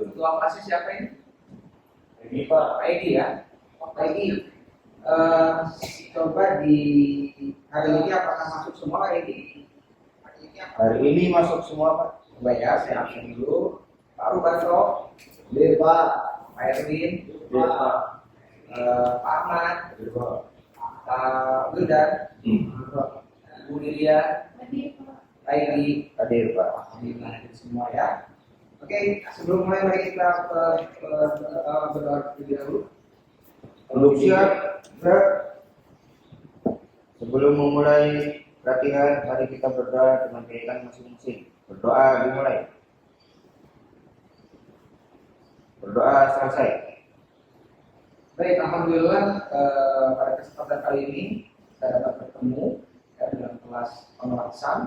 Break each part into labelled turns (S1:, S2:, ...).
S1: ketua kelasnya siapa ini?
S2: Ini Pak.
S1: Pak Egi ya. Pak Egi, coba di hari ini apakah masuk semua Pak Egi?
S2: Hari ini masuk semua Pak.
S1: Coba ya, saya absen dulu. Pak Rubanto,
S2: Iya Pak.
S1: Pak Erwin,
S2: Iya Pak.
S1: Pak Ahmad,
S2: Iya Pak.
S1: Pak Wildan, Bu Lilia, Pak Egi,
S2: Hadir Pak.
S1: Alhamdulillah hadir semua ya. Oke, sebelum mulai mari kita berdoa terlebih dahulu.
S2: Untuk siap, gerak. Sebelum memulai latihan, mari kita berdoa dengan keyakinan masing-masing. Berdoa dimulai. Berdoa selesai.
S1: Baik, alhamdulillah pada kesempatan kali ini saya dapat bertemu ya, dalam kelas pengawasan.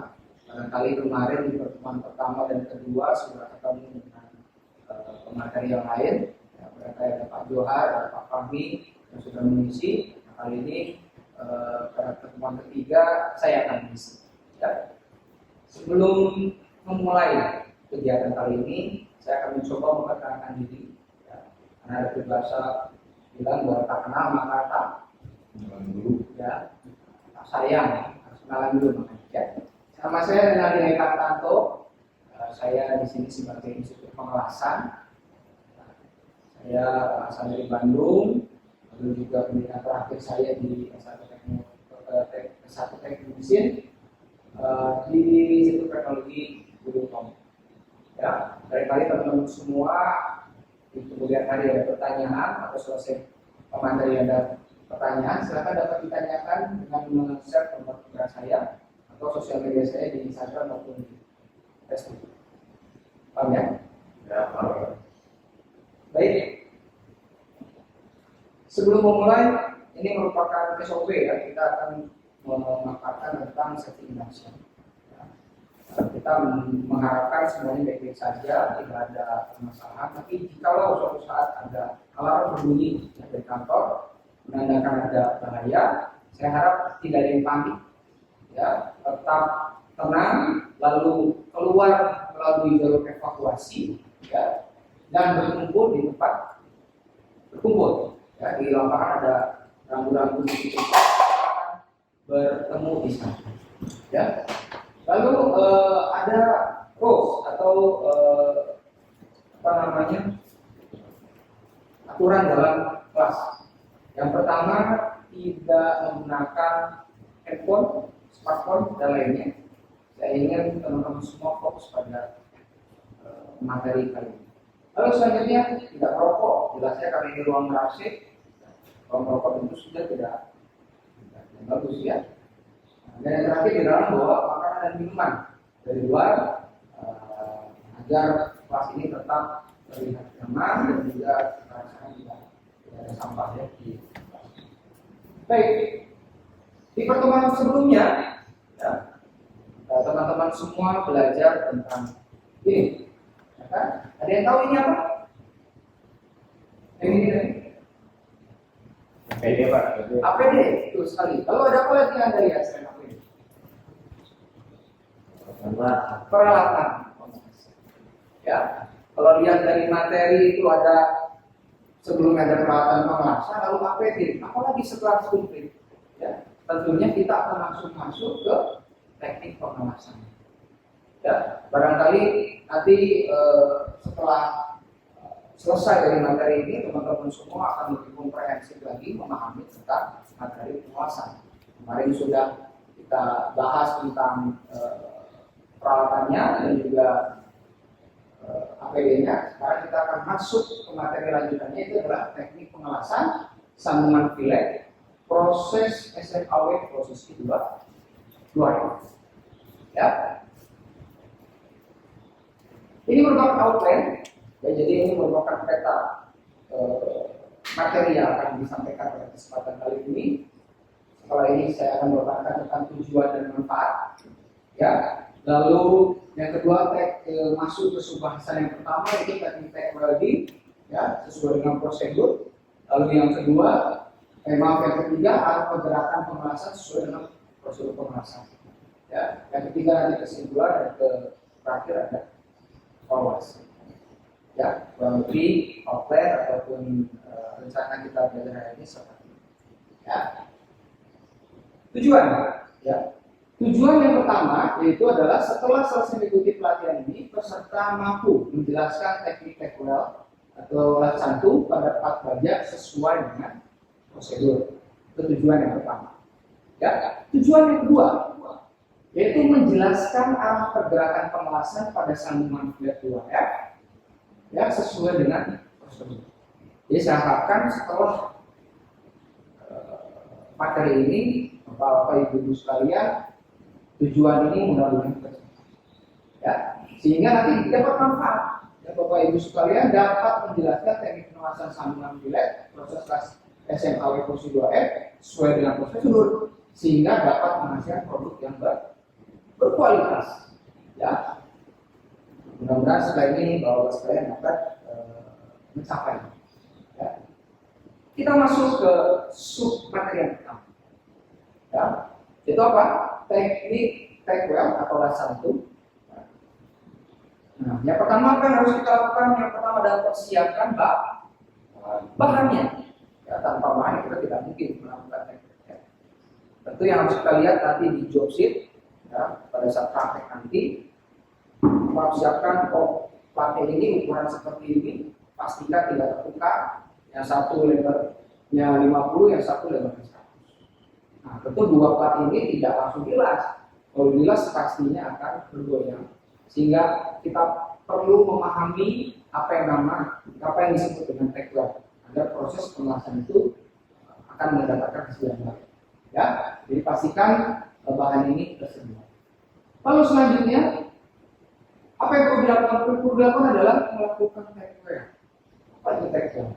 S1: Kali kemarin di pertemuan pertama dan kedua sudah ketemu dengan pemateri yang lain. Ya, mereka ada Pak Johar, ada Pak Fahmi yang sudah mengisi. Nah, kali ini pada pertemuan ketiga saya akan mengisi. Ya. Sebelum memulai kegiatan kali ini, saya akan mencoba memperkenalkan diri. Ya. Karena ada bahasa bilang bahwa tak kenal maka tak
S2: Dulu.
S1: ya, tak sayang, harus kenalan dulu makanya. Ya. Nama saya Renaldi Haikartanto. Saya di sini sebagai Institut Pengelasan. Saya asal dari Bandung. Lalu juga pendidikan terakhir saya di S1 Teknik Mesin di Institut Teknologi Gunung Tom. Ya, barangkali teman-teman semua di kemudian hari ada pertanyaan atau selesai pemateri ada pertanyaan, silakan dapat ditanyakan dengan men-share nomor telepon saya atau sosial media saya di Instagram maupun di Facebook. Paham ya?
S2: Ya Pak.
S1: Baik. Sebelum memulai, ini merupakan SOP ya, kita akan memaparkan tentang safety in action. Ya. Kita mengharapkan semuanya baik-baik saja, tidak ada permasalahan. Tapi jikalau suatu saat ada alarm berbunyi dari kantor menandakan ada bahaya, saya harap tidak ada yang panik. Ya, tetap tenang, lalu keluar melalui jalur evakuasi, ya, dan berkumpul di tempat berkumpul. Ya, di lapangan ada rambu-rambu di situ, bertemu di sana. Ya. Lalu ada rules atau apa namanya aturan dalam kelas. Yang pertama, tidak menggunakan handphone, smartphone dan lainnya. Saya ingin teman-teman semua fokus pada materi kali ini. Lalu selanjutnya tidak merokok. Jelasnya karena ini ruang berasik, kalau merokok tentu sudah tidak bagus ya. Dan yang terakhir di dalam bawa makanan dan minuman dari luar agar kelas ini tetap terlihat nyaman dan juga merasakan tidak ada sampah ya di kelas. Baik, di pertemuan sebelumnya ya, teman-teman semua belajar tentang ini. Ya kan? Ada yang tahu ini apa? Ini.
S2: APD Pak.
S1: APD itu sekali. Lalu ada apa lagi yang Anda lihat selain APD? Peralatan. Ya, kalau lihat dari materi itu ada sebelum ada peralatan pengelasan, lalu APD. Apalagi setelah studi. Ya, tentunya kita akan langsung masuk ke teknik pengelasan. Ya, barangkali nanti setelah selesai dari materi ini, teman-teman semua akan lebih komprehensif lagi memahami tentang materi pengelasan. Kemarin sudah kita bahas tentang peralatannya dan juga APD-nya. Sekarang kita akan masuk ke materi lanjutannya, itu adalah teknik pengelasan sambungan fillet, proses SFAW, proses kedua. Ya. Ini merupakan outline, ya, jadi ini merupakan peta materi yang akan disampaikan pada kesempatan kali ini. Setelah ini saya akan merupakan tentang tujuan dan manfaat. Ya, lalu yang kedua masuk ke subbahasan yang pertama itu teknik teknologi, ya, sesuai dengan prosedur. Lalu yang kedua, yang ketiga adalah pergerakan pemerasan sesuai dengan prosedur pemerasan. Ya, yang ketiga nanti kesimpulan dan terakhir ada evaluasi. Ya, kurang lebih outline ataupun rencana kita belajar hari ini seperti ini. Ya. Tujuan, ya. Tujuan yang pertama yaitu adalah setelah selesai mengikuti pelatihan ini, peserta mampu menjelaskan teknik TQL atau latihan pada 4 bagian sesuai dengan prosedur. Itu tujuan yang pertama. Ya. Tujuan yang kedua yaitu menjelaskan arah pergerakan pengelasan pada sambungan flat 2F ya sesuai dengan prosedur. Jadi saya harapkan setelah materi ini, Bapak Ibu sekalian, tujuan ini mudah-mudahan tercapai. Ya, sehingga nanti dapat manfaat. Ya, Bapak Ibu sekalian dapat menjelaskan teknik pengelasan sambungan flat proses SMA posisi 2F sesuai dengan prosedur, sehingga dapat menghasilkan produk yang berkualitas. Ya, mudah-mudahan setelah ini Bapak sekalian dapat mencapai. Ya. Kita masuk ke sub materi yang pertama. Ya, itu apa? Teknik TQL atau latihan itu. Nah, yang pertama kan harus kita lakukan. Yang pertama adalah persiapkan bahannya. Ya, tanpa bahan kita tidak mungkin melakukan TQL. Ya. Tentu yang harus kita lihat nanti di job sheet. Ya, pada saat praktek nanti persiapkan platnya ini ukuran seperti ini, pastikan tidak tertukar. Yang satu lebarnya 50, yang satu lebarnya 100. Nah, tentu dua plat ini tidak langsung dilas. Kalau dilas pastinya akan bergoyang. Sehingga kita perlu memahami apa yang disebut dengan TQL agar proses pengelasan itu akan mendapatkan hasil yang baik. Ya, jadi pastikan bahan ini tersedia. Lalu selanjutnya, apa yang perlu dilakukan? Perlu dilakukan adalah melakukan TQL. Apa itu TQL?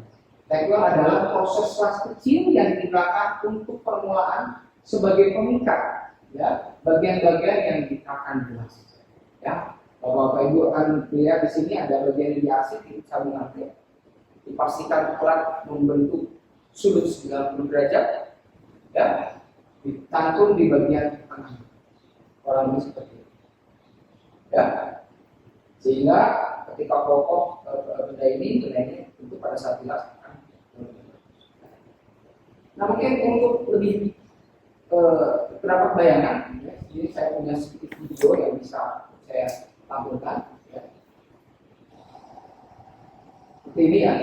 S1: TQL adalah proses kelas kecil yang digunakan untuk permulaan sebagai pengikat, ya, bagian-bagian yang kita akan jelas. Ya, Bapak Ibu akan lihat di sini ada bagian yang diasik di sambungan T. Dipastikan plat membentuk sudut 90 derajat, ya, ditangkung di bagian tengah. Orang ini seperti itu. Ya. Sehingga ketika pokok benda ini tentu pada saat jelas akan. Nah, mungkin untuk lebih terdapat bayangan, ya, jadi saya punya sedikit video yang bisa saya tampilkan. Ya. Seperti ini ya,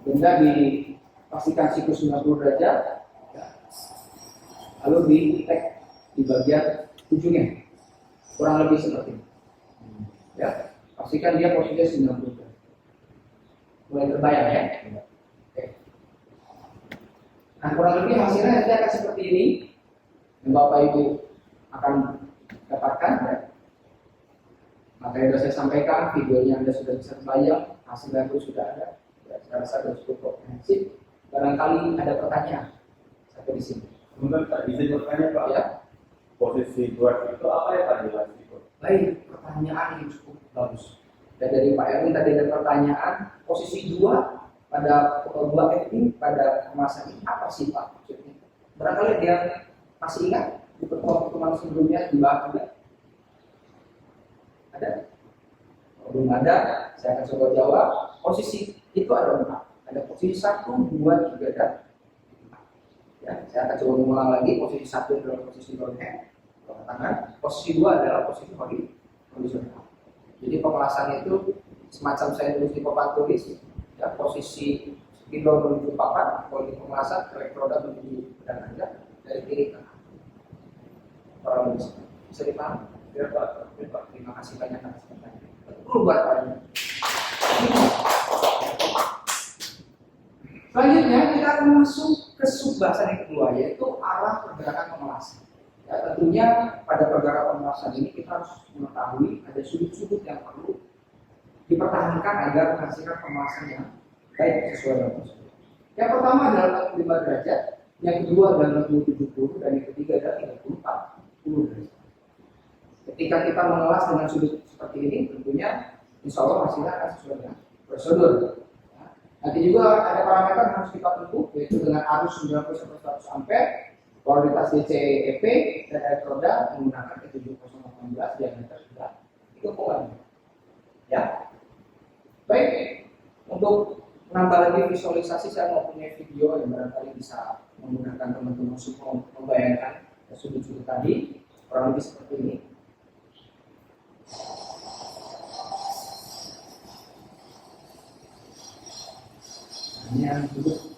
S1: benda dipastikan siklus 90 derajat, ya. Lalu di-tag di bagian ujungnya, kurang lebih seperti ini. Ya, pastikan dia posisinya 90 derajat. Mulai terbayang ya. Oke. Nah, kurang lebih hasilnya nanti akan seperti ini yang Bapak Ibu akan dapatkan. Ya. Maka yang sudah saya sampaikan, videonya Anda sudah bisa terbayang, hasilnya pun sudah ada. Ya, saya rasa sudah cukup komprehensif. Barangkali ada pertanyaan sampai di sini.
S3: Mungkin tak bisa bertanya Pak.
S1: Ya.
S3: Posisi buat itu apa ya Pak jelas itu?
S1: Baik, pertanyaan yang cukup bagus. Dan dari Pak Erwin tadi ada pertanyaan, posisi 2 pada 2F ini pada kemasan ini apa sih Pak maksudnya? Barangkali dia masih ingat di pertemuan sebelumnya dibahas juga? Ada? Kalau belum ada, saya akan coba jawab. Posisi itu ada 4. Ada posisi 1, 2, 3, dan 4. Ya, saya akan coba mengulang lagi. Posisi 1 adalah posisi dominan, tangan. Posisi 2 adalah posisi horizontal. Jadi pengelasan itu semacam saya tulis di papan tulis, ya, posisi spidol menuju papan, kalau di pengelasan elektroda menuju pedang aja dari kiri ke kanan. Orang bisa dipahami? Ya Pak. Terima kasih banyak atas pertanyaan. Perlu buat banyak. Selanjutnya kita akan masuk ke sub bahasan yang kedua, yaitu arah pergerakan pengelasan. Ya, tentunya pada pergerakan pengelasan ini kita harus mengetahui ada sudut-sudut yang perlu dipertahankan agar menghasilkan pengelasan yang baik sesuai dengan prosedur. Yang pertama adalah 45 derajat, yang kedua adalah 60-70, dan yang ketiga adalah 30-40 derajat. Ketika kita mengelas dengan sudut seperti ini, tentunya insya Allah hasilnya akan sesuai dengan prosedur. Ya. Nanti juga ada parameter yang harus kita tempuh, yaitu dengan arus 90-100 ampere, kualitas DCEP dan elektroda menggunakan E7018 diameter sudah 3,5. Ya. Baik Untuk menambah lagi visualisasi, saya mau punya video yang barangkali bisa menggunakan teman-teman semua untuk membayangkan sudut-sudut tadi kurang lebih seperti ini. Ini yang sudut.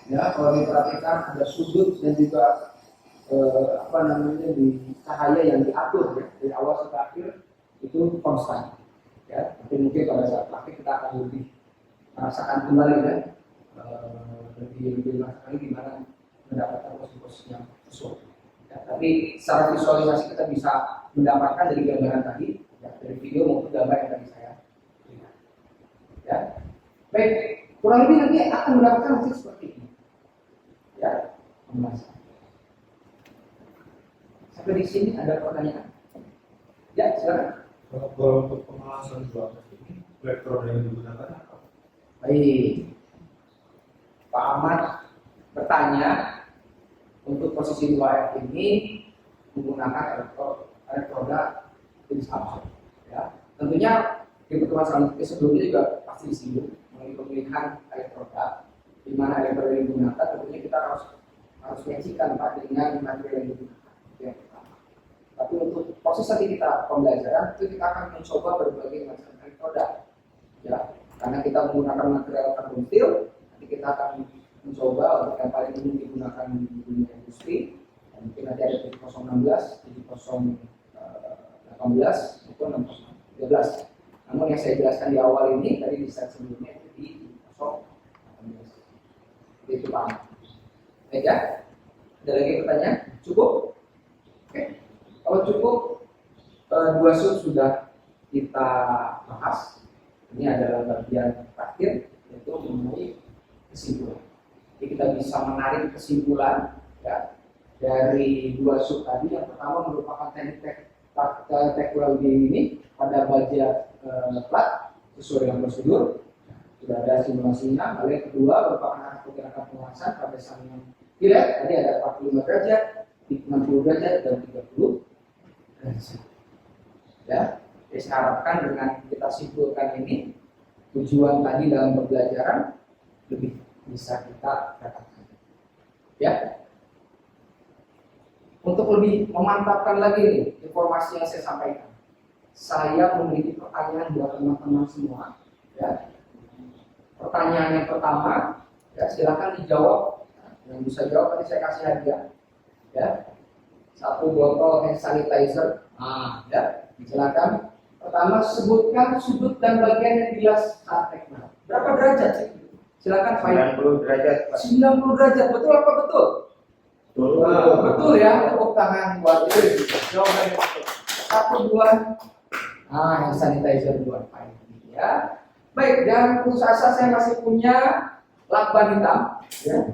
S1: Ya, kalau diperhatikan ada sudut dan juga di cahaya yang diatur ya dari awal sampai akhir itu konstan. Ya, tapi mungkin pada saat praktik kita akan lebih merasakan kembali kan, lebih merasakan gimana mendapatkan posisi yang sesuai. Ya, tapi secara visualisasi kita bisa mendapatkan dari gambaran tadi, ya, dari video maupun gambar yang tadi saya lihat. Ya, baik, kurang lebih nanti akan mendapatkan hasil seperti ini. Ya, pembahasan. Sampai di sini ada pertanyaan? Ya, silakan.
S3: Kalau untuk pengalasan 12 ini, elektron yang digunakan apa?
S1: Baik, Pak Ahmad bertanya untuk posisi 2F ini menggunakan elektroda jenis apa? Ya, tentunya di pertemuan selanjutnya sebelumnya juga pasti disinggung mengenai pemilihan elektroda. Di mana elektroda yang digunakan, tentunya kita harus menyaksikan Pak dengan material yang digunakan. Yang pertama. Tapi untuk proses nanti kita pembelajaran itu kita akan mencoba berbagai macam elektroda. Ya, karena kita menggunakan material karbon steel, nanti kita akan mencoba untuk yang paling umum digunakan di dunia industri. Dan mungkin nanti ada 7016, 7018 maupun 6013. Namun yang saya jelaskan di awal ini tadi di slide sebelumnya itu di 7018. Itu Pak. Baik ya. Ada lagi pertanyaan? Cukup? Oke. Kalau cukup, dua sub sudah kita bahas. Ini adalah bagian terakhir, yaitu mengenai kesimpulan. Jadi kita bisa menarik kesimpulan ya, dari dua sub tadi. Yang pertama merupakan teknik teknologi ini pada baja plat sesuai dengan prosedur. Sudah ada simulasinya. Lalu yang kedua merupakan arah pergerakan penguasaan pada samping pilet. Tadi ada 45 derajat, 60 derajat, dan 30 derajat. Ya, jadi saya harapkan dengan kita simpulkan ini, tujuan tadi dalam pembelajaran lebih bisa kita dapatkan. Ya, untuk lebih memantapkan lagi nih informasi yang saya sampaikan, saya memiliki pertanyaan buat teman-teman semua. Ya. Pertanyaan yang pertama, ya silakan dijawab. Yang bisa jawab nanti saya kasih hadiah. Ya, 1 botol hand sanitizer. Ya, silakan. Pertama, sebutkan sudut dan bagian yang jelas saat teknik. Berapa derajat sih? Silakan Pak.
S2: 90 derajat, Pak.
S1: 90 derajat, betul apa betul? Betul ya, tepuk tangan buat itu. Jawabannya betul. 1, 2. Hand sanitizer buat Pak ya. Baik, dan khusus asa saya masih punya lakban hitam, ya,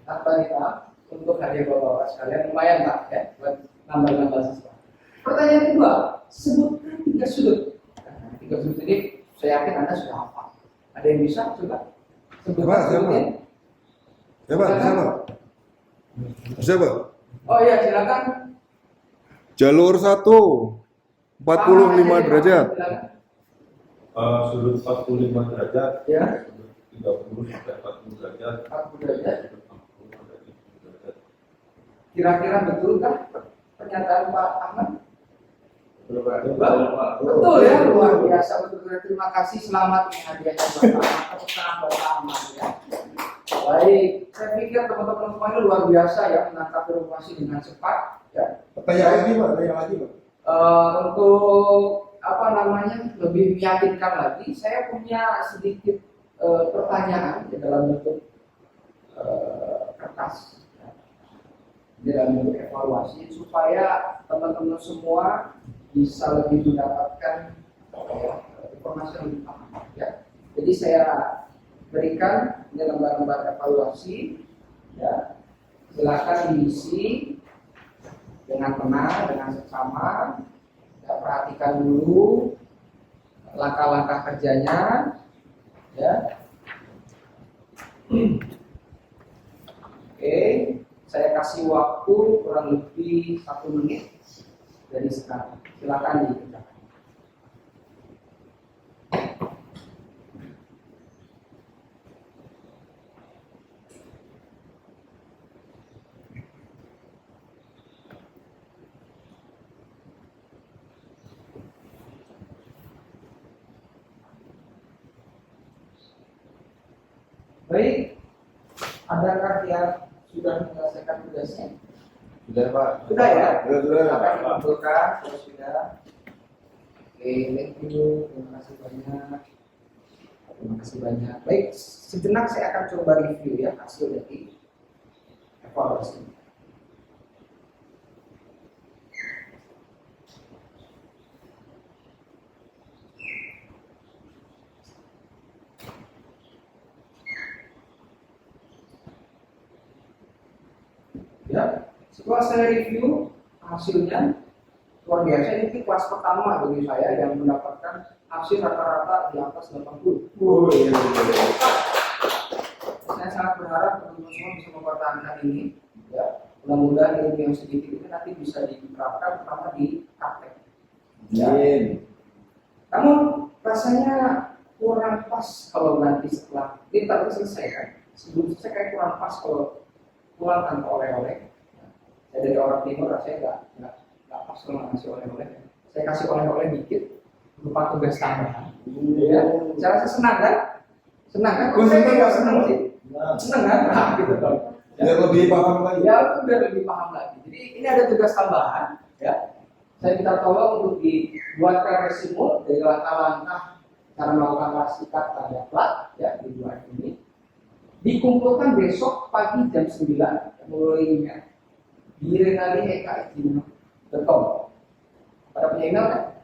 S1: lakban hitam untuk hadiah bapak-bapak sekalian, lumayan Pak, ya, buat nambah-nambah siswa. Pertanyaan kedua, sebutkan 3 sudut. Nah, 3 sudut ini saya yakin Anda sudah hafal. Ada yang bisa coba? Sebutkan sudutnya.
S4: Siapa?
S1: Oh iya, silakan.
S4: Jalur 1 45 derajat.
S1: Silakan.
S3: Sudut 45 derajat,
S1: Ya.
S3: sudut 30 sampai 40 derajat,
S1: 40 derajat.
S3: sudut 60 sampai 70 derajat.
S1: Kira-kira betulkah pernyataan Pak Ahmad?
S2: Betul, Pak.
S1: Betul ya, luar biasa, betul. Terima kasih, selamat nih hadiahnya Bapak. Tepuk tangan Bapak Ahmad ya. Baik, saya pikir teman-teman semuanya luar biasa ya menangkap informasi dengan cepat. Ya.
S4: Pertanyaan lagi, Pak.
S1: Untuk lebih meyakinkan lagi, saya punya sedikit pertanyaan di dalam bentuk kertas ya, dalam bentuk evaluasi supaya teman-teman semua bisa lebih mendapatkan informasi yang lebih paham ya. Jadi saya berikan ini lembar-lembar evaluasi ya, silakan diisi dengan tenang, dengan seksama ya, perhatikan dulu langkah-langkah kerjanya ya. Oke, saya kasih waktu kurang lebih 1 menit dari sekarang. Silakan dikerjakan. Baik, adakah yang sudah menyelesaikan tugasnya?
S2: Sudah Pak.
S1: Sudah ya?
S4: Sudah.
S1: Silakan dikumpulkan kalau sudah. Oke, thank you. Terima kasih banyak. Terima kasih banyak. Baik, sejenak saya akan coba review ya hasil dari evaluasi. Ya, setelah saya review hasilnya luar biasa. Ini kelas pertama bagi saya yang mendapatkan hasil rata-rata di atas 80.
S4: Oh iya.
S1: Saya sangat berharap teman-teman semua bisa mempertahankan ini. Ya, mudah-mudahan ilmu yang sedikit ini nanti bisa diterapkan terutama di praktek.
S4: Amin.
S1: Namun rasanya kurang pas kalau nanti setelah ini tak selesai kan. Sebelum selesai kayak kurang pas kalau pulang tanpa oleh-oleh. Saya dari orang timur rasanya nggak pas kalau ngasih oleh-oleh. Saya kasih oleh-oleh dikit berupa tugas tambahan. Ya, saya rasa senang kan? Senang kan? Saya nggak senang sih. Senang kan? Nah, gitu dong.
S4: Biar lebih paham lagi.
S1: Ya, biar lebih paham lagi. Jadi ini ada tugas tambahan. Ya, saya minta tolong untuk dibuatkan resume dari langkah-langkah cara melakukan klasifikasi tanda plat ya di bulan ini. Dikumpulkan besok pagi jam 9 mulainya di renali@gmail.com. Pada punya email kan?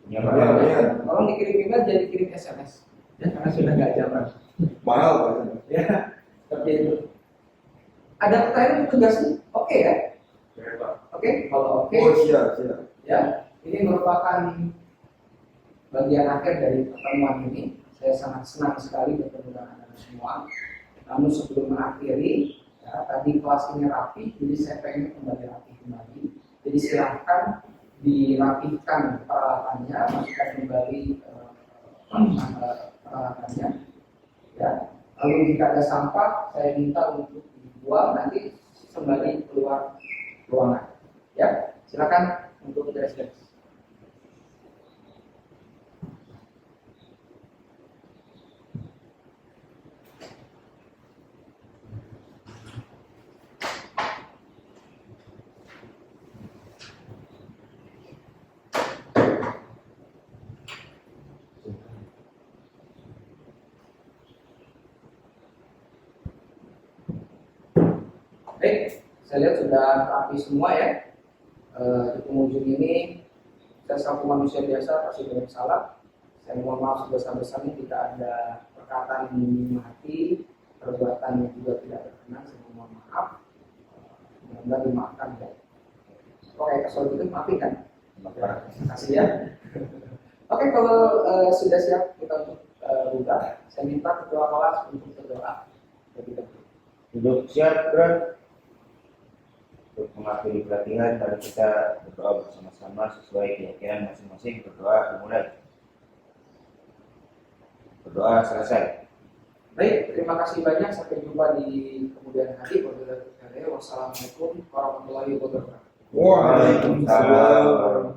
S2: Punya
S4: Iya.
S1: Tolong dikirim email, jadi kirim SMS ya, karena sudah nggak zaman
S4: Mahal Pak.
S1: ya, seperti itu. Ada pertanyaan untuk tugasnya? Oke ya? Oke, kalau oke
S4: Oh siap.
S1: ya, ini merupakan bagian akhir dari pertemuan ini. Saya sangat senang sekali bertemu dengan Anda semua. Namun sebelum mengakhiri, ya, tadi kelas ini rapi, jadi saya pengen kembali rapi kembali. Jadi silahkan dirapihkan peralatannya, masukkan kembali peralatannya. Ya. Lalu jika ada sampah, saya minta untuk dibuang nanti kembali keluar ruangan. Ya, silakan untuk beres-beres. Baik, saya lihat sudah rapi semua ya. Di pengunjung ini, saya selaku manusia biasa pasti banyak salah. Saya mohon maaf sebesar-besarnya jika ada perkataan yang menyinggung hati, perbuatan yang juga tidak berkenan. Saya mohon maaf. Mudah-mudahan dimaafkan ya. Oke, kesal gitu maafin kan? Terima kasih ya. Oke, kalau sudah siap kita untuk buka, saya minta ketua kelas untuk berdoa.
S2: Duduk siap gerak. Untuk mengakhiri pelatihan, mari kita berdoa bersama-sama sesuai keyakinan masing-masing. Berdoa dimulai. Berdoa selesai.
S1: Baik, terima kasih banyak. Sampai jumpa di kemudian hari. Wassalamualaikum warahmatullahi wabarakatuh.
S4: Waalaikumsalam.